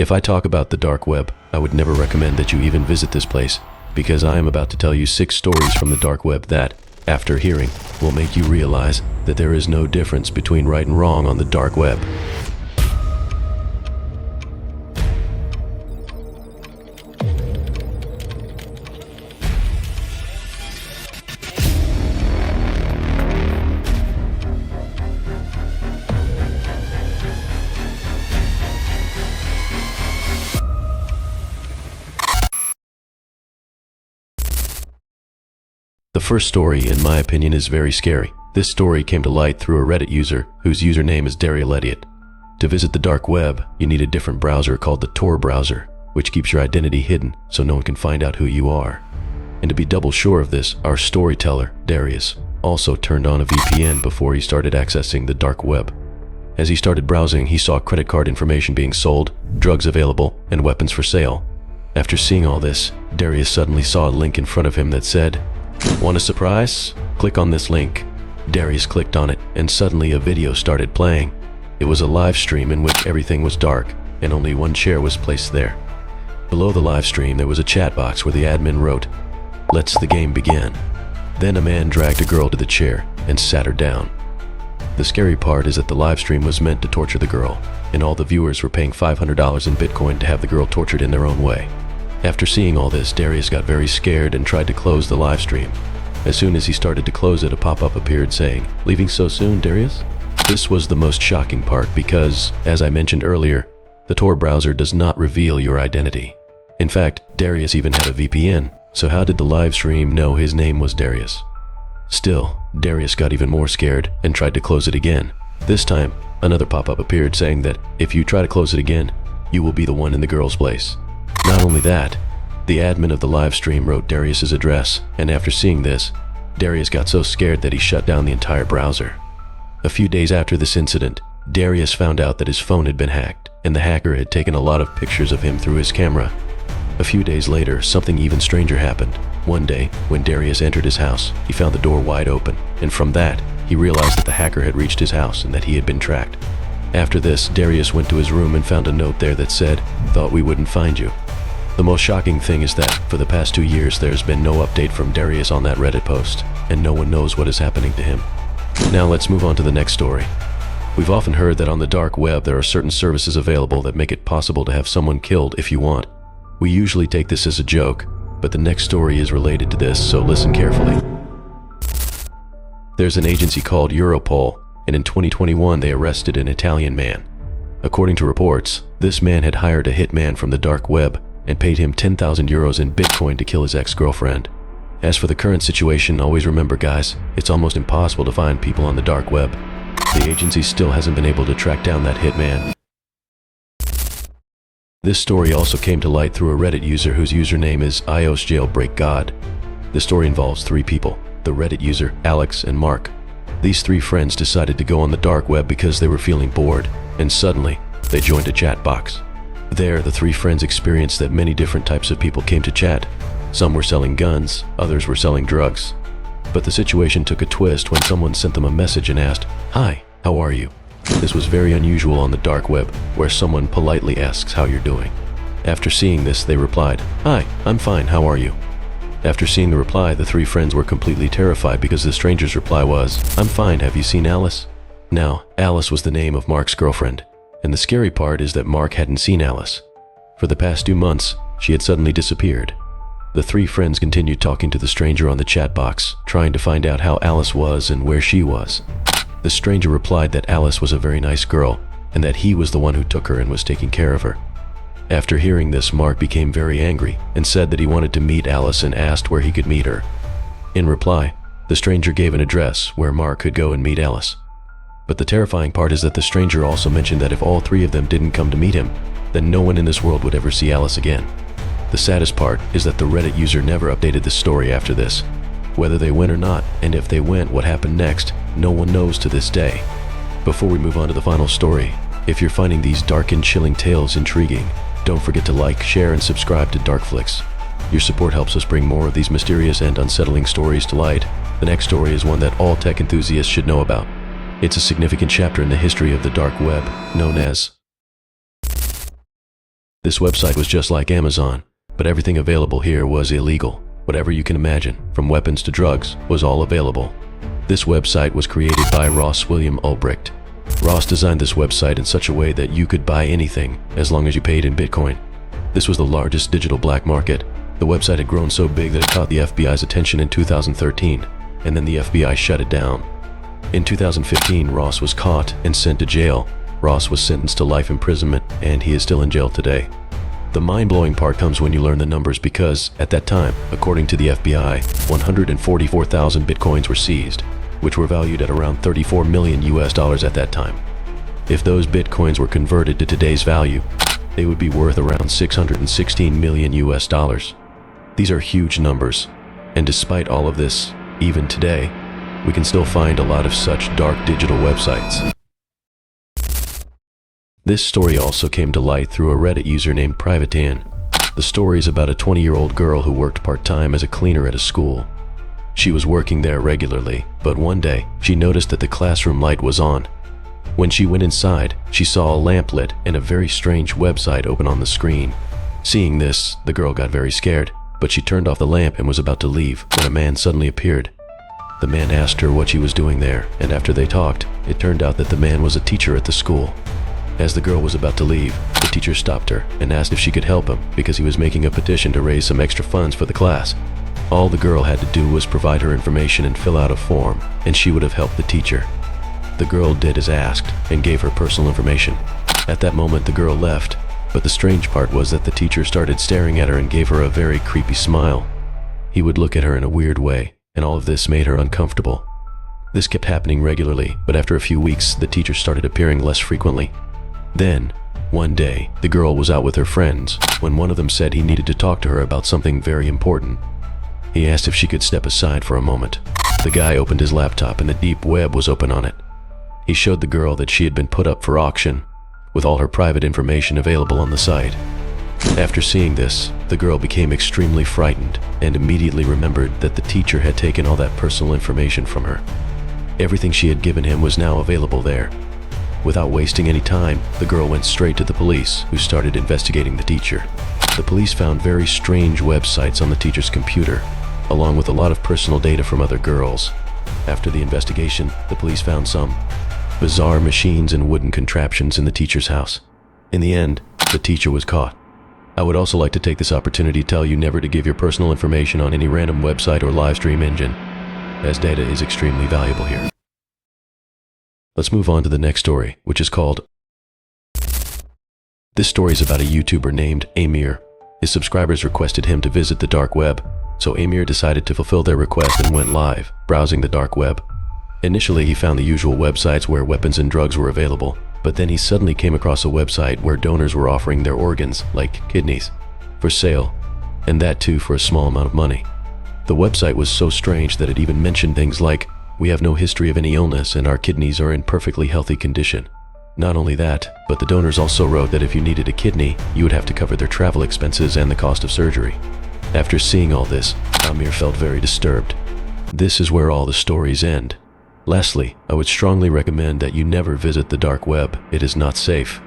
If I talk about the dark web, I would never recommend that you even visit this place, because I am about to tell you 6 stories from the dark web that, after hearing, will make you realize that there is no difference between right and wrong on the dark web. The first story, in my opinion, is very scary. This story came to light through a Reddit user whose username is Daryl Elliott. To visit the dark web, you need a different browser called the Tor browser, which keeps your identity hidden so no one can find out who you are. And to be double sure of this, our storyteller, Darius, also turned on a VPN before he started accessing the dark web. As he started browsing, he saw credit card information being sold, drugs available, and weapons for sale. After seeing all this, Darius suddenly saw a link in front of him that said, "Want a surprise? Click on this link." Darius clicked on it, and suddenly a video started playing. It was a live stream in which everything was dark, and only one chair was placed there. Below the live stream, there was a chat box where the admin wrote, "Let's the game begin." Then a man dragged a girl to the chair and sat her down. The scary part is that the live stream was meant to torture the girl, and all the viewers were paying $500 in Bitcoin to have the girl tortured in their own way. After seeing all this, Darius got very scared and tried to close the live stream. As soon as he started to close it, a pop-up appeared saying, "Leaving so soon, Darius?" This was the most shocking part because, as I mentioned earlier, the Tor browser does not reveal your identity. In fact, Darius even had a VPN, so how did the live stream know his name was Darius? Still, Darius got even more scared and tried to close it again. This time, another pop-up appeared saying that if you try to close it again, you will be the one in the girl's place. Not only that, the admin of the live stream wrote Darius's address, and after seeing this, Darius got so scared that he shut down the entire browser. A few days after this incident, Darius found out that his phone had been hacked, and the hacker had taken a lot of pictures of him through his camera. A few days later, something even stranger happened. One day, when Darius entered his house, he found the door wide open, and from that, he realized that the hacker had reached his house and that he had been tracked. After this, Darius went to his room and found a note there that said, "Thought we wouldn't find you." The most shocking thing is that, for the past 2 years, there's been no update from Darius on that Reddit post, and no one knows what is happening to him. Now let's move on to the next story. We've often heard that on the dark web there are certain services available that make it possible to have someone killed if you want. We usually take this as a joke, but the next story is related to this, so listen carefully. There's an agency called Europol, and in 2021 they arrested an Italian man. According to reports, this man had hired a hitman from the dark web and paid him 10,000 euros in Bitcoin to kill his ex-girlfriend. As for the current situation, always remember guys, it's almost impossible to find people on the dark web. The agency still hasn't been able to track down that hitman. This story also came to light through a Reddit user whose username is iosjailbreakgod. The story involves 3 people, the Reddit user, Alex, and Mark. These 3 friends decided to go on the dark web because they were feeling bored, and suddenly, they joined a chat box. There, the 3 friends experienced that many different types of people came to chat. Some were selling guns, others were selling drugs. But the situation took a twist when someone sent them a message and asked, "Hi, how are you?" This was very unusual on the dark web, where someone politely asks how you're doing. After seeing this, they replied, "Hi, I'm fine, how are you?" After seeing the reply, the 3 friends were completely terrified because the stranger's reply was, "I'm fine, have you seen Alice?" Now, Alice was the name of Mark's girlfriend. And the scary part is that Mark hadn't seen Alice. For the past 2 months, she had suddenly disappeared. The 3 friends continued talking to the stranger on the chat box, trying to find out how Alice was and where she was. The stranger replied that Alice was a very nice girl, and that he was the one who took her and was taking care of her. After hearing this, Mark became very angry and said that he wanted to meet Alice and asked where he could meet her. In reply, the stranger gave an address where Mark could go and meet Alice. But the terrifying part is that the stranger also mentioned that if all 3 of them didn't come to meet him, then no one in this world would ever see Alice again. The saddest part is that the Reddit user never updated this story after this. Whether they went or not, and if they went, what happened next, no one knows to this day. Before we move on to the final story, if you're finding these dark and chilling tales intriguing, don't forget to like, share, and subscribe to Darkflix. Your support helps us bring more of these mysterious and unsettling stories to light. The next story is one that all tech enthusiasts should know about. It's a significant chapter in the history of the dark web, known as This website was just like Amazon, but everything available here was illegal. Whatever you can imagine, from weapons to drugs, was all available. This website was created by Ross William Ulbricht. Ross designed this website in such a way that you could buy anything as long as you paid in Bitcoin. This was the largest digital black market. The website had grown so big that it caught the FBI's attention in 2013, and then the FBI shut it down. In 2015, Ross was caught and sent to jail. Ross was sentenced to life imprisonment, and he is still in jail today. The mind-blowing part comes when you learn the numbers because, at that time, according to the FBI, 144,000 Bitcoins were seized, which were valued at around $34 million at that time. If those Bitcoins were converted to today's value, they would be worth around $616 million. These are huge numbers, and despite all of this, even today, we can still find a lot of such dark digital websites. This story also came to light through a Reddit user named Privatean. The story is about a 20-year-old girl who worked part-time as a cleaner at a school. She was working there regularly, but one day, she noticed that the classroom light was on. When she went inside, she saw a lamp lit and a very strange website open on the screen. Seeing this, the girl got very scared, but she turned off the lamp and was about to leave when a man suddenly appeared. The man asked her what she was doing there, and after they talked, it turned out that the man was a teacher at the school. As the girl was about to leave, the teacher stopped her and asked if she could help him because he was making a petition to raise some extra funds for the class. All the girl had to do was provide her information and fill out a form, and she would have helped the teacher. The girl did as asked and gave her personal information. At that moment, the girl left, but the strange part was that the teacher started staring at her and gave her a very creepy smile. He would look at her in a weird way, and all of this made her uncomfortable. This kept happening regularly, but after a few weeks, the teacher started appearing less frequently. Then, one day, the girl was out with her friends when one of them said he needed to talk to her about something very important. He asked if she could step aside for a moment. The guy opened his laptop and the deep web was open on it. He showed the girl that she had been put up for auction, with all her private information available on the site. After seeing this, the girl became extremely frightened and immediately remembered that the teacher had taken all that personal information from her. Everything she had given him was now available there. Without wasting any time, the girl went straight to the police, who started investigating the teacher. The police found very strange websites on the teacher's computer, along with a lot of personal data from other girls. After the investigation, the police found some bizarre machines and wooden contraptions in the teacher's house. In the end, the teacher was caught. I would also like to take this opportunity to tell you never to give your personal information on any random website or live stream engine, as data is extremely valuable here. Let's move on to the next story, which is called... This story is about a YouTuber named Amir. His subscribers requested him to visit the dark web, so Amir decided to fulfill their request and went live, browsing the dark web. Initially, he found the usual websites where weapons and drugs were available, but then he suddenly came across a website where donors were offering their organs, like kidneys, for sale, and that too for a small amount of money. The website was so strange that it even mentioned things like, "We have no history of any illness and our kidneys are in perfectly healthy condition." Not only that, but the donors also wrote that if you needed a kidney, you would have to cover their travel expenses and the cost of surgery. After seeing all this, Amir felt very disturbed. This is where all the stories end. Lastly, I would strongly recommend that you never visit the dark web. It is not safe.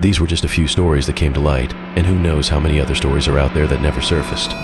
These were just a few stories that came to light, and who knows how many other stories are out there that never surfaced.